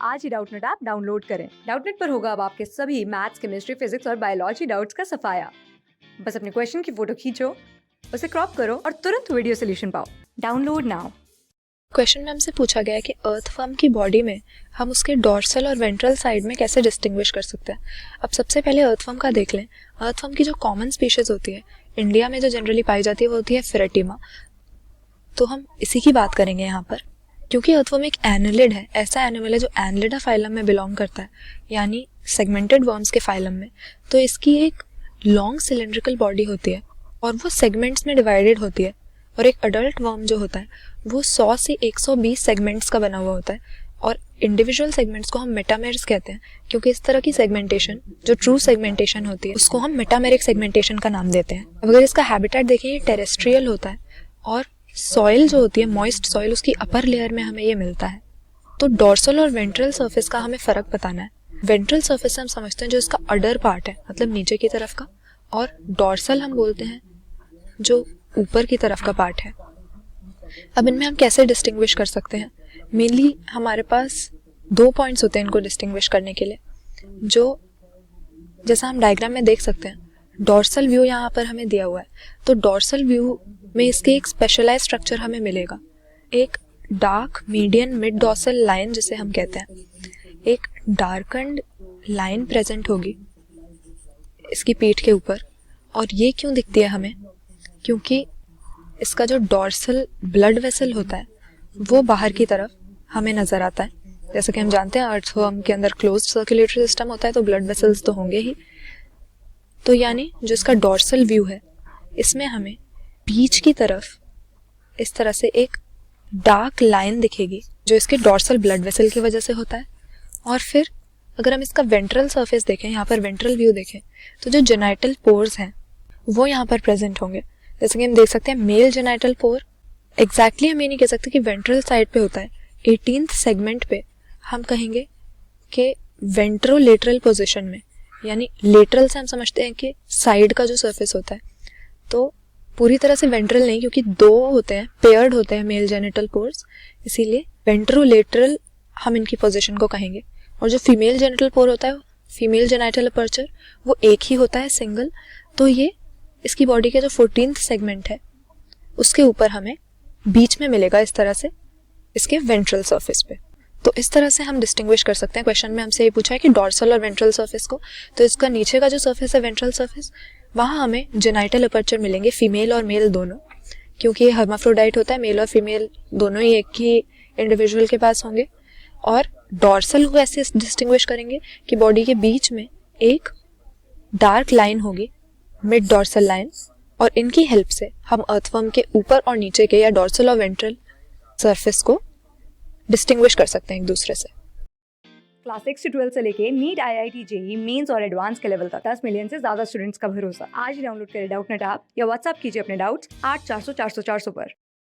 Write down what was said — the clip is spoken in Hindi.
आज ही डाउटनेट ऐप डाउनलोड करें। डाउटनेट पर होगा अब आपके सभी मैथ्स, केमिस्ट्री, फिजिक्स और बायोलॉजी डाउट्स का सफाया। बस अपने क्वेश्चन की फोटो खींचो, उसे क्रॉप करो और तुरंत वीडियो सोल्यूशन पाओ। Download now. क्वेश्चन में हमसे पूछा गया है कि अर्थवर्म की बॉडी में हम उसके डॉर्सल और वेंट्रल साइड में कैसे डिस्टिंग्विश कर सकते हैं। अब सबसे पहले अर्थवर्म का देख लें। अर्थवर्म की जो कॉमन स्पीशीज होती है इंडिया में जो जनरली पाई जाती है वो होती है फेरेटिमा। तो हम इसी की बात करेंगे यहाँ पर, क्योंकि अर्थवर्म एक एनिलिड है, ऐसा एनिमल है जो एनिलिडा फाइलम में बिलोंग करता है, यानी सेगमेंटेड वर्म्स के फाइलम में। तो इसकी एक लॉन्ग सिलेंड्रिकल बॉडी होती है और वो सेगमेंट्स में डिवाइडेड होती है। और एक अडल्ट वर्म जो होता है वो 100 से 120 सेगमेंट्स का बना हुआ होता है और इंडिविजुअल सेगमेंट्स को हम मेटामेर्स कहते हैं, क्योंकि इस तरह की सेगमेंटेशन जो ट्रू सेगमेंटेशन होती है उसको हम मेटामेरिक सेगमेंटेशन का नाम देते हैं। अगर इसका हैबिटेट देखें ये टेरेस्ट्रियल होता है और सॉइल जो होती है मॉइस्ट सॉइल उसकी अपर लेयर में हमें ये मिलता है। तो डॉर्सल और वेंट्रल सरफेस का हमें फ़र्क बताना है। वेंट्रल सरफेस से हम समझते हैं जो इसका अडर पार्ट है, मतलब नीचे की तरफ का, और डॉर्सल हम बोलते हैं जो ऊपर की तरफ का पार्ट है। अब इनमें हम कैसे डिस्टिंग्विश कर सकते हैं? मेनली हमारे पास 2 पॉइंट्स होते हैं इनको डिस्टिंग्विश करने के लिए, जो जैसा हम डायग्राम में देख सकते हैं। डॉर्सल व्यू यहाँ पर हमें दिया हुआ है, तो डॉर्सल व्यू में इसके एक स्पेशलाइज स्ट्रक्चर हमें मिलेगा। एक dark median mid dorsal line जिसे हम कहते हैं, एक डार्कन्ड लाइन प्रेजेंट होगी इसकी पीठ के ऊपर। और ये क्यों दिखती है हमें? क्योंकि इसका जो डॉर्सल ब्लड वेसल होता है वो बाहर की तरफ हमें नजर आता है। जैसे कि हम जानते हैं अर्थवर्म के अंदर क्लोज्ड सर्कुलेटरी सिस्टम होता है, तो ब्लड वेसल्स तो होंगे ही। तो यानी जो इसका डॉर्सल व्यू है इसमें हमें बीच की तरफ इस तरह से एक डार्क लाइन दिखेगी जो इसके डॉर्सल ब्लड वेसल की वजह से होता है। और फिर अगर हम इसका वेंट्रल सरफेस देखें, यहाँ पर वेंट्रल व्यू देखें, तो जो जेनाइटल पोर्स हैं वो यहाँ पर प्रेजेंट होंगे। जैसे कि हम देख सकते हैं मेल जेनाइटल पोर एग्जैक्टली हम ये नहीं कह सकते कि वेंट्रल साइड पे होता है। 18th सेगमेंट पे हम कहेंगे कि वेंट्रोलेटरल पोजीशन में, यानी लेटरल से हम समझते हैं कि साइड का जो सरफेस होता है, तो पूरी तरह से वेंट्रल नहीं, क्योंकि 2 होते हैं, पेयर्ड होते हैं मेल जेनिटल पोर्स, इसीलिए वेंट्रोलेटरल हम इनकी पोजीशन को कहेंगे। और जो फीमेल जेनिटल पोर होता है, फीमेल जेनाइटल अपर्चर, वो एक ही होता है, सिंगल। तो ये इसकी बॉडी के जो 14th सेगमेंट है उसके ऊपर हमें बीच में मिलेगा इस तरह से इसके वेंट्रल सरफेस पे। तो इस तरह से हम डिस्टिंग्विश कर सकते हैं। क्वेश्चन में हमसे ये पूछा है कि डॉर्सल और वेंट्रल सरफेस को, तो इसका नीचे का जो सरफेस है वेंट्रल सरफेस, वहाँ हमें जेनाइटल अपर्चर मिलेंगे, फीमेल और मेल दोनों, क्योंकि ये हर्माफ्रोडाइट होता है, मेल और फीमेल दोनों ही एक ही इंडिविजुअल के पास होंगे। और डॉर्सल को ऐसे डिस्टिंग्विश करेंगे कि बॉडी के बीच में एक डार्क लाइन होगी, मिड डॉर्सल लाइन, और इनकी हेल्प से हम अर्थवर्म के ऊपर और नीचे के या डॉर्सल और वेंट्रल सरफेस को डिस्टिंग्विश कर सकते हैं एक दूसरे से। क्लास 6 से 12 से लेके नीट, IIT, JEE मेंस और एडवांस के लेवल तक 10 मिलियन से ज्यादा स्टूडेंट्स का भरोसा। आज ही डाउनलोड करें डाउटनेट ऐप या व्हाट्सएप कीजिए अपने डाउट्स 8400 400 400 पर।